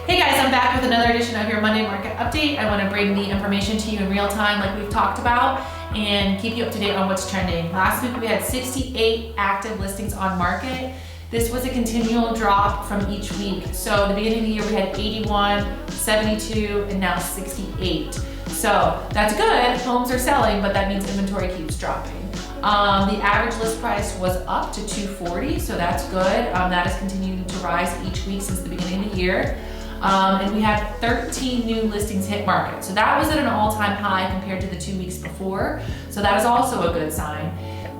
Hey guys, I'm back with another edition of your Monday Market Update. I want to bring the information to you in real time like we've talked about and keep you up to date on what's trending. Last week we had 68 active listings on market. This was a continual drop from each week. So at the beginning of the year we had 81, 72, and now 68. So that's good, homes are selling, but that means inventory keeps dropping. The average list price was up to $240, so that's good. That is continuing to rise each week since the beginning of the year. And we had 13 new listings hit market. So that was at an all-time high compared to the 2 weeks before. So that is also a good sign.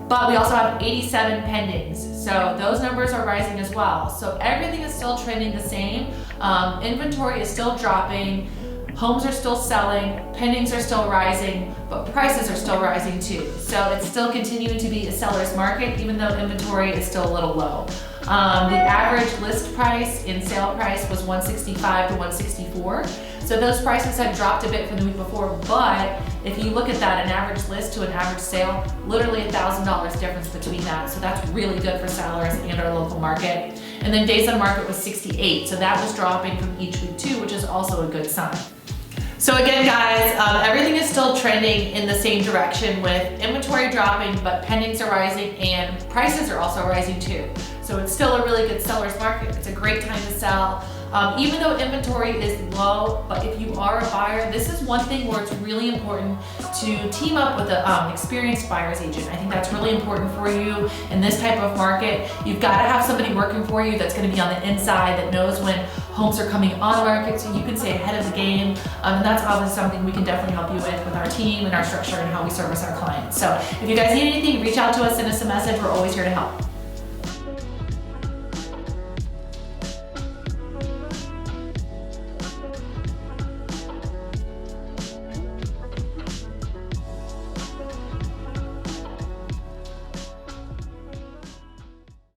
But we also have 87 pendings. So those numbers are rising as well. So everything is still trending the same. Inventory is still dropping. Homes are still selling, pendings are still rising, but prices are still rising too. So it's still continuing to be a seller's market, even though inventory is still a little low. The average list price in sale price was $165 to $164. So those prices had dropped a bit from the week before, but if you look at that, an average list to an average sale, literally $1,000 difference between that. So that's really good for sellers and our local market. And then days on market was 68. So that was dropping from each week too, which is also a good sign. So again, guys, everything is still trending in the same direction with inventory dropping, but pendings are rising and prices are also rising too. So it's still a really good seller's market. It's a great time to sell. Even though inventory is low, but if you are a buyer, this is one thing where it's really important to team up with an experienced buyer's agent. I think that's really important for you in this type of market. You've got to have somebody working for you that's going to be on the inside that knows when homes are coming on the market so you can stay ahead of the game. And that's obviously something we can definitely help you with our team and our structure and how we service our clients. So if you guys need anything, reach out to us, send us a message. We're always here to help.